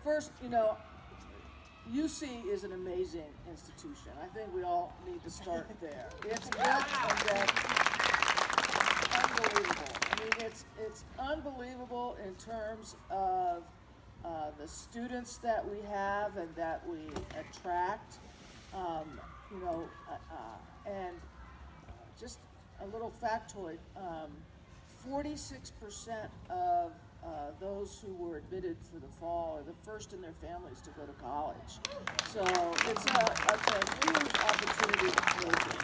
first, UC is an amazing institution. I think we all need to start there. It's unbelievable. I mean, it's unbelievable in terms of the students that we have and that we attract. And just a little factoid: 46% of those who were admitted for the fall are the first in their families to go to college. So it's a huge opportunity to make it.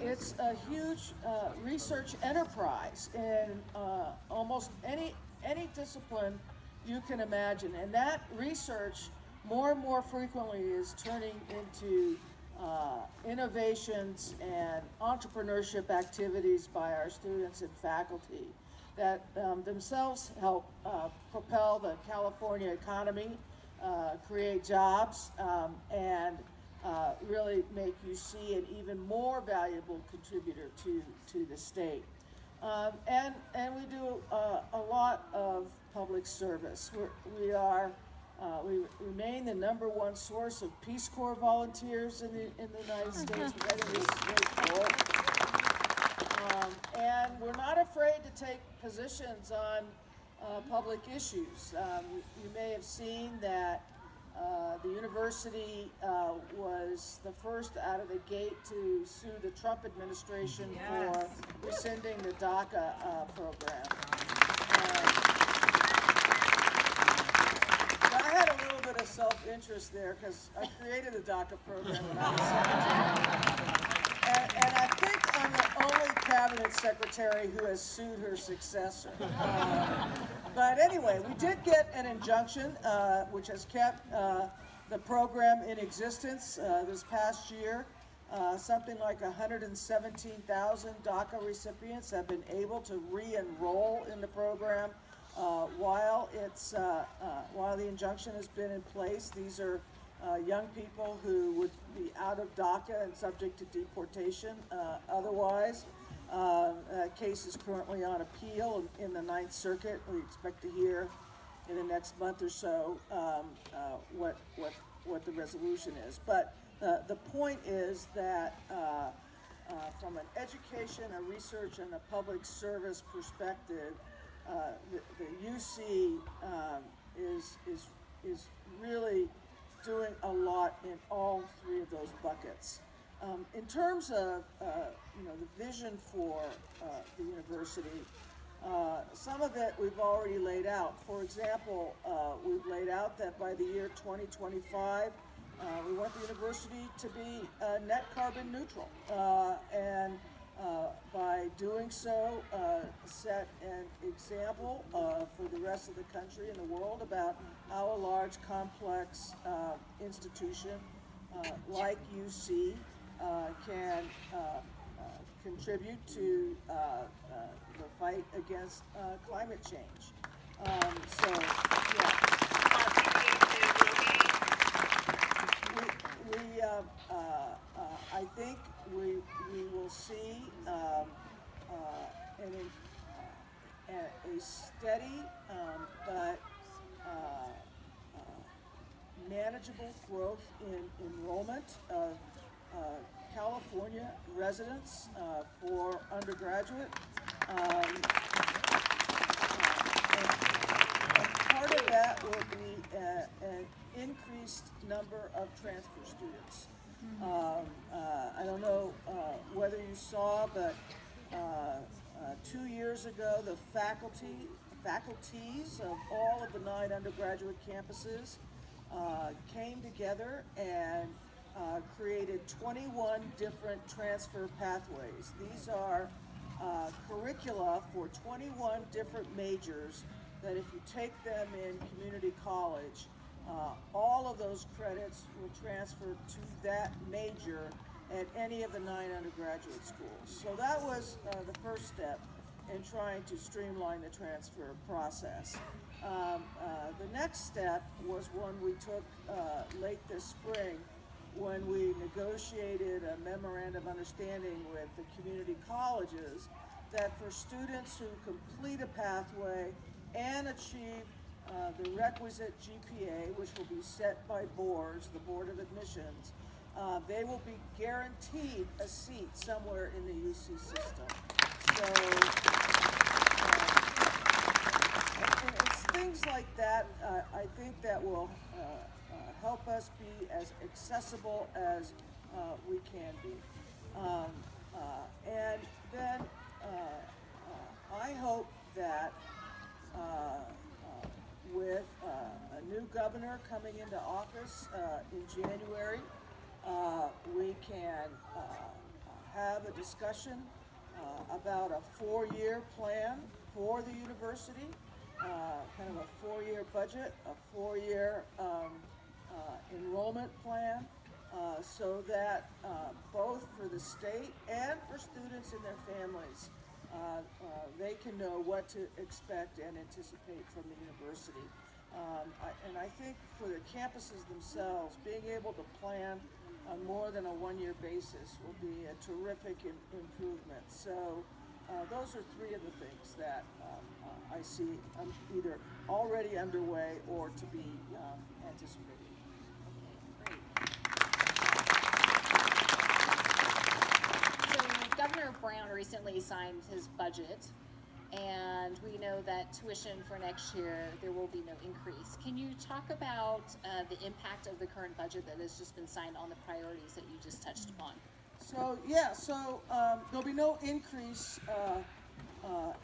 It's a huge research enterprise in almost any discipline you can imagine. And that research more and more frequently is turning into innovations and entrepreneurship activities by our students and faculty that themselves help propel the California economy, create jobs, and really make UC an even more valuable contributor to the state. And we do a lot of public service. We remain the #1 source of Peace Corps volunteers in the United States, which I think is very cool. And we're not afraid to take positions on public issues. You may have seen that the university was the first out of the gate to sue the Trump administration for rescinding the DACA program. I had a little bit of self-interest there because I created the DACA program when I was 17. And I think I'm the only cabinet secretary who has sued her successor. But anyway, we did get an injunction which has kept the program in existence this past year. Something like 117,000 DACA recipients have been able to re-enroll in the program while the injunction has been in place. These are young people who would be out of DACA and subject to deportation otherwise. Case is currently on appeal in the Ninth Circuit. We expect to hear in the next month or so what the resolution is. But the point is that from an education, a research, and a public service perspective, the UC is really doing a lot in all three of those buckets. In terms of the vision for the university, some of it we've already laid out. For example, we've laid out that by the year 2025, we want the university to be net carbon neutral, and by doing so, set an example for the rest of the country and the world about how a large, complex institution like UC can contribute to the fight against climate change. I think we will see a steady but manageable growth in enrollment of California residents for undergraduate. And part of that will be an increased number of transfer students. I don't know whether you saw, but 2 years ago, the faculties of all of the 9 undergraduate campuses came together and created 21 different transfer pathways. These are curricula for 21 different majors that if you take them in community college, all of those credits will transfer to that major at any of the 9 undergraduate schools. So that was the first step in trying to streamline the transfer process. The next step was one we took late this spring when we negotiated a memorandum of understanding with the community colleges that for students who complete a pathway and achieve the requisite GPA, which will be set by boards, the Board of Admissions, they will be guaranteed a seat somewhere in the UC system. So, and it's things like that, I think that will help us be as accessible as we can be. And then I hope that with a new governor coming into office in January, we can have a discussion about a 4-year plan for the university, kind of a 4-year budget, a 4-year enrollment plan, so that both for the state and for students and their families, they can know what to expect and anticipate from the university. And I think for the campuses themselves, being able to plan on more than a 1-year basis will be a terrific improvement. So those are 3 of the things that I see either already underway or to be anticipated. Governor Brown recently signed his budget, and we know that tuition for next year, there will be no increase. Can you talk about the impact of the current budget that has just been signed on the priorities that you just touched upon? So, yeah, there'll be no increase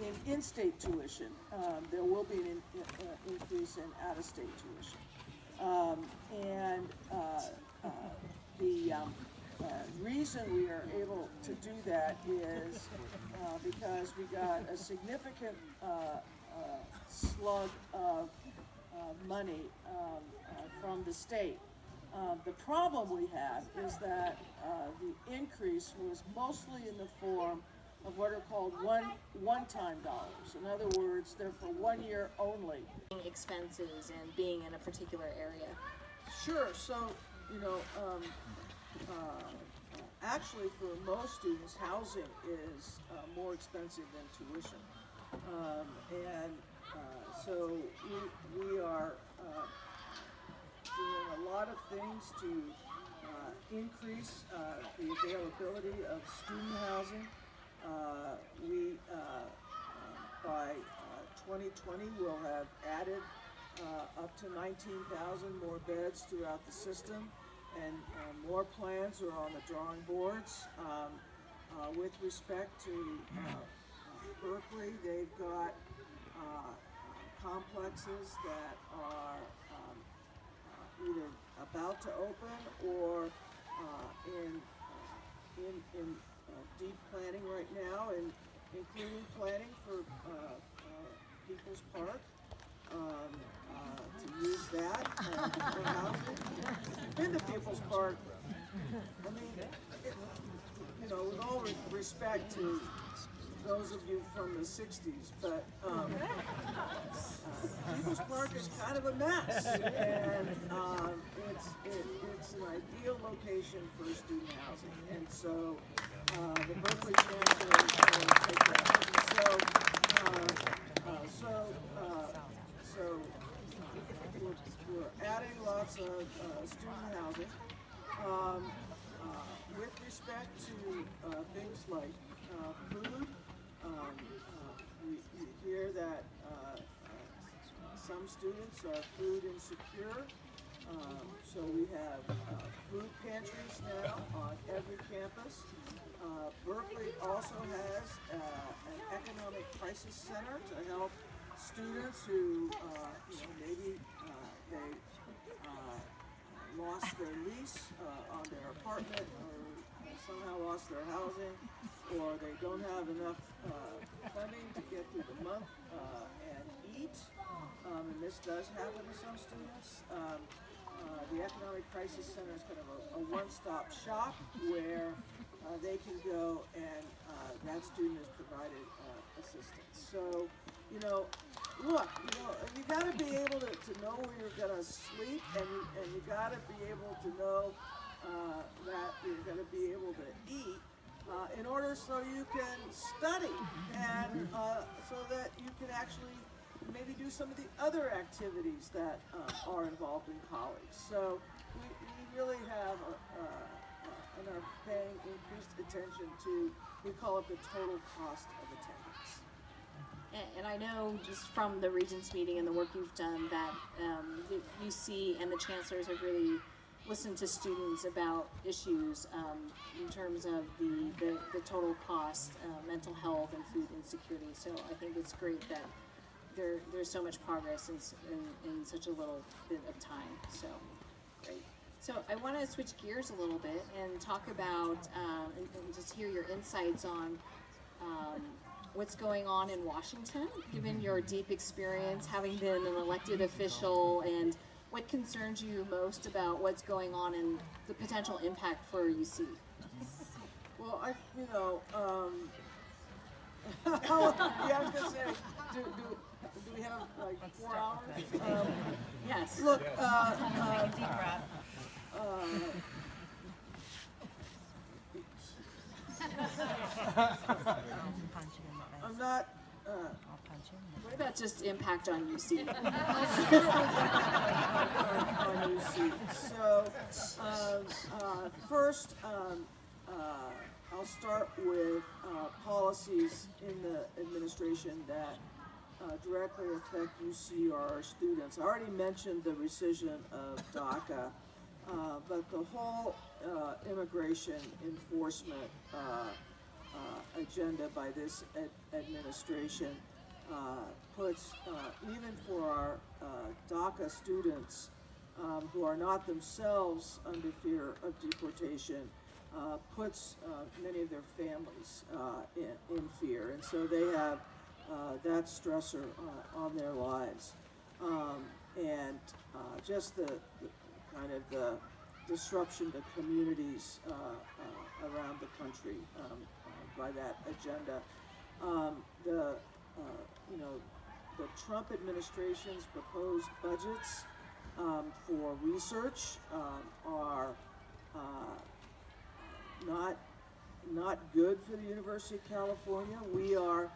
in in-state tuition. There will be an increase in out-of-state tuition. The reason we are able to do that is because we got a significant slug of money from the state. The problem we have is that the increase was mostly in the form of what are called one-time dollars. In other words, they're for 1 year only. Expenses and being in a particular area. Sure. So, actually, for most students, housing is more expensive than tuition, so we are doing a lot of things to increase the availability of student housing. By 2020, we'll have added up to 19,000 more beds throughout the system. And more plans are on the drawing boards. With respect to Berkeley, they've got complexes that are either about to open or in deep planning right now, and including planning for People's Park. To use that for housing. Been to People's Park. I mean, with all respect to those of you from the 60s, but People's Park is kind of a mess, and it's an ideal location for student housing, and so the Berkeley Chancellor will take that. So we're adding lots of student housing. With respect to things like food, we hear that some students are food insecure. So we have food pantries now on every campus. Berkeley also has an economic crisis center to help students who, maybe they lost their lease on their apartment, or somehow lost their housing, or they don't have enough funding to get through the month and eat. And this does happen to some students. The Economic Crisis Center is kind of a one-stop shop where they can go and that student is provided assistance. So, look, you got to be able to know where you're going to sleep, and you got to be able to know that you're going to be able to eat in order so you can study, and so that you can actually maybe do some of the other activities that are involved in college. So we really have and are paying increased attention to, we call it the total cost of attendance. And I know just from the Regents meeting and the work you've done that the UC and the chancellors have really listened to students about issues in terms of the total cost, mental health and food insecurity. So I think it's great that there's so much progress in such a little bit of time. So great. So I want to switch gears a little bit and talk about and just hear your insights on what's going on in Washington, given your deep experience having been an elected official, and what concerns you most about what's going on and the potential impact for UC? Well, yeah, I was gonna say, do we have like 4 hours? Yes. Look, I'm not. What about just impact on UC? On UC. So, first, I'll start with policies in the administration that directly affect UC or our students. I already mentioned the rescission of DACA, but the whole immigration enforcement agenda by this administration puts, even for our DACA students who are not themselves under fear of deportation, puts many of their families in fear. And so they have that stressor on their lives. And just the kind of the disruption to communities around the country by that agenda. The Trump administration's proposed budgets for research are not good for the University of California. We are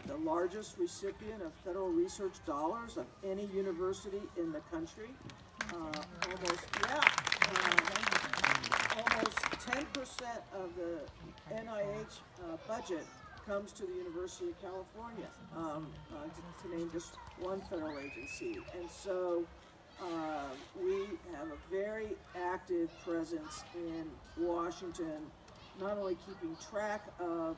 the largest recipient of federal research dollars of any university in the country. Almost 10% of the NIH budget comes to the University of California, to name just one federal agency. And so we have a very active presence in Washington, not only keeping track of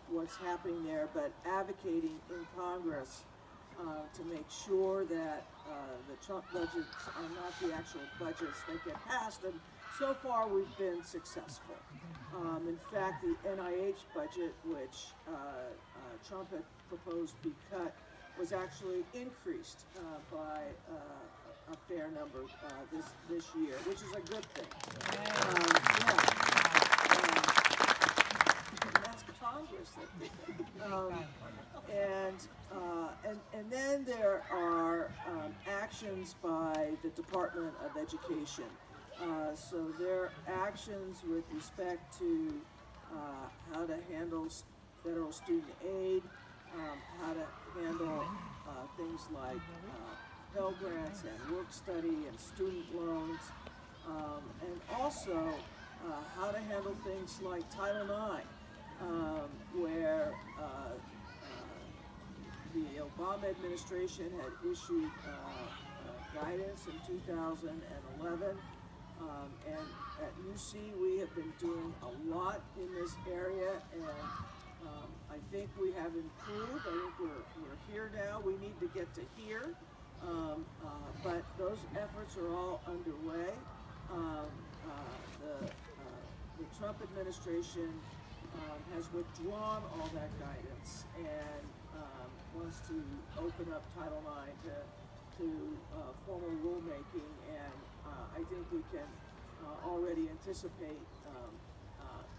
what's happening there, but advocating in Congress to make sure that the Trump budgets are not the actual budgets that get passed. And so far, we've been successful. In fact, the NIH budget, which Trump had proposed be cut, was actually increased by a fair number this year, which is a good thing. That's Congress that did that. And then there are actions by the Department of Education. So their actions with respect to how to handle federal student aid, how to handle things like Pell Grants and work study and student loans, and also how to handle things like Title IX, where the Obama administration had issued guidance in 2011. And at UC, we have been doing a lot in this area, and I think we have improved. I think we're here now. We need to get to here, but those efforts are all underway. The Trump administration has withdrawn all that guidance and wants to open up Title IX to formal rulemaking, and I think we can already anticipate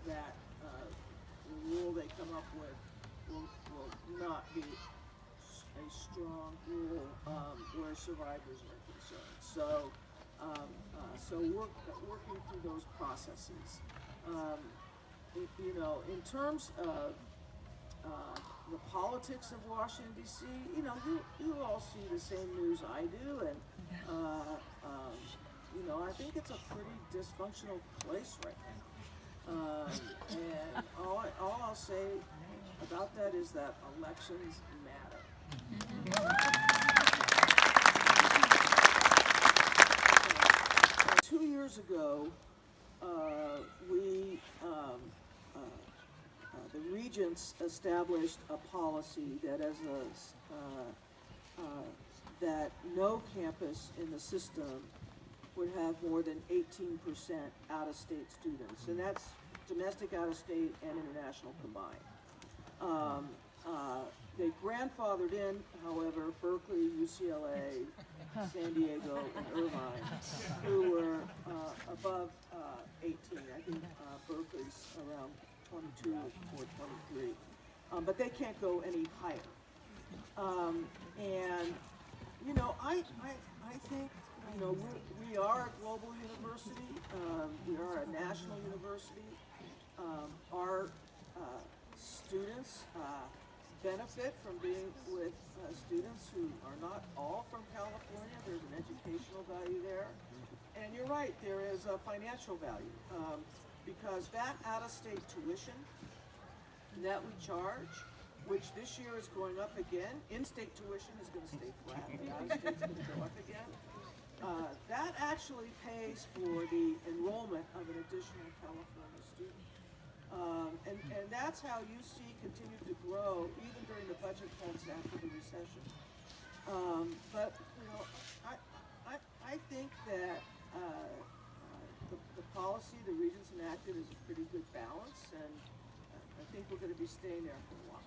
that the rule they come up with will not be a strong rule where survivors are concerned. So, working through those processes. In terms of the politics of Washington D.C. You know, you all see the same news I do, and you know, I think it's a pretty dysfunctional place right now. And all I'll say about that is that elections matter. 2 years ago, the regents established a policy that that no campus in the system would have more than 18% out-of-state students, and that's domestic out-of-state and international combined. They grandfathered in, however, Berkeley, UCLA, San Diego, and Irvine, who were above 18. I think Berkeley's around 22 or 23, but they can't go any higher. And you know, I think, you know, we are a global university. We are a national university. Our students benefit from being with students who are not all from California. There's an educational value there. And you're right, there is a financial value, because that out-of-state tuition that we charge, which this year is going up again, in-state tuition is going to stay flat, the out-of-state's going to go up again. That actually pays for the enrollment of an additional California student. And that's how UC continued to grow even during the budget cuts after the recession. But you know, I think that the policy the Regents enacted is a pretty good balance, and I think we're going to be staying there for a while.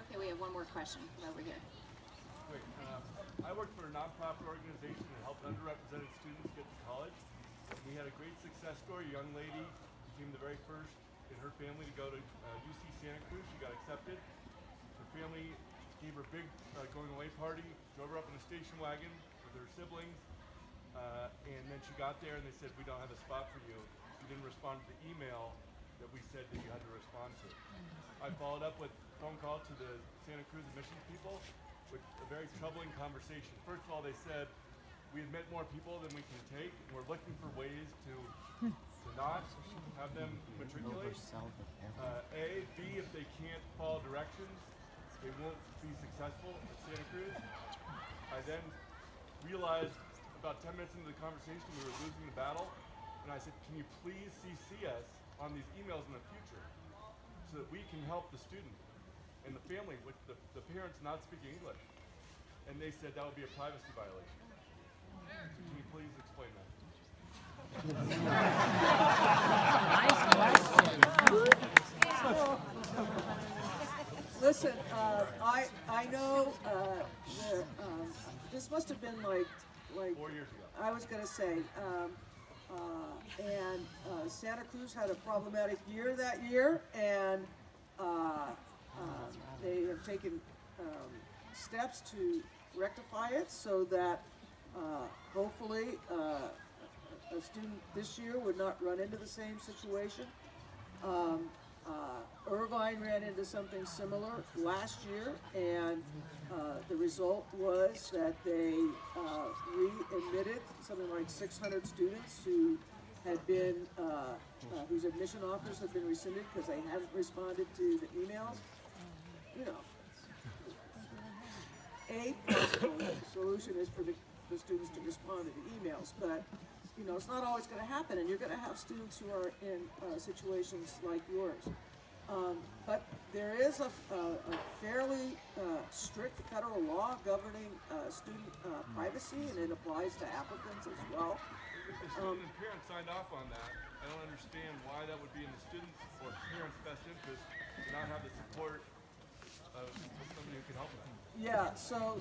Okay, we have one more question from over here. Wait, I worked for a nonprofit organization that helped underrepresented students get to college. We had a great success story. A young lady became the very first in her family to go to UC Santa Cruz. She got accepted. Her family gave her a big going away party, drove her up in a station wagon with her siblings, and then she got there and they said, "We don't have a spot for you. You didn't respond to the email that we said that you had to respond to." I followed up with a phone call to the Santa Cruz admissions people with a very troubling conversation. First of all, they said, "We admit more people than we can take, and we're looking for ways to not have them matriculate. A, B, if they can't follow directions, they won't be successful at Santa Cruz." I then realized about 10 minutes into the conversation we were losing the battle, and I said, "Can you please CC us on these emails in the future so that we can help the student and the family with the parents not speaking English?" And they said that would be a privacy violation. So can you please explain that? Listen, I know this must have been like 4 years ago. I was going to say, and Santa Cruz had a problematic year that year, and they have taken steps to rectify it so that hopefully a student this year would not run into the same situation. Irvine ran into something similar last year, and the result was that they re-admitted something like 600 students who had been, whose admission offers had been rescinded because they hadn't responded to the emails. You know, a possible solution is for the students to respond to the emails, but you know, it's not always going to happen, and you're going to have students who are in situations like yours. But there is a fairly strict federal law governing student privacy, and it applies to applicants as well. If the student and parents signed off on that, I don't understand why that would be in the student's or parents' best interest to not have the support of somebody who can help them. Yeah, so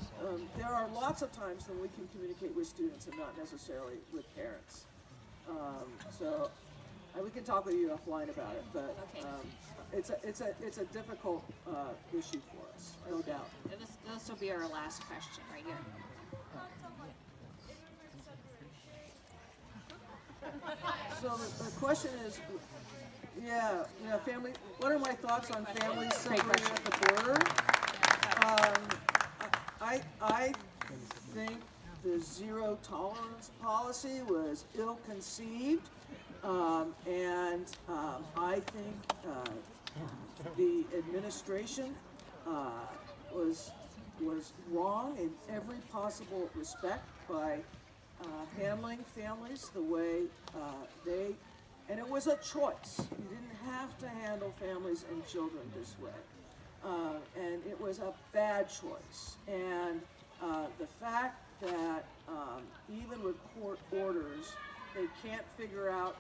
there are lots of times when we can communicate with students and not necessarily with parents. So we can talk with you offline about it, but it's a difficult issue for us, no doubt. This will be our last question right here. So the question is, Yeah, family. What are my thoughts on families separated at the border? I think the zero tolerance policy was ill-conceived, and I think the administration was wrong in every possible respect by handling families the way and it was a choice. You didn't have to handle families and children this way. And it was a bad choice. And the fact that even with court orders, they can't figure out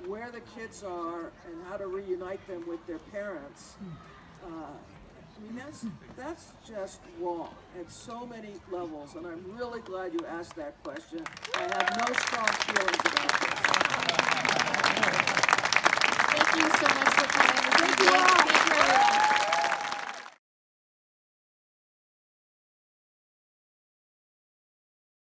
where the kids are and how to reunite them with their parents, I mean, that's just wrong at so many levels, and I'm really glad you asked that question. I have no strong feelings about this. Thank you so much for coming. Thank you all. Thank you, everyone.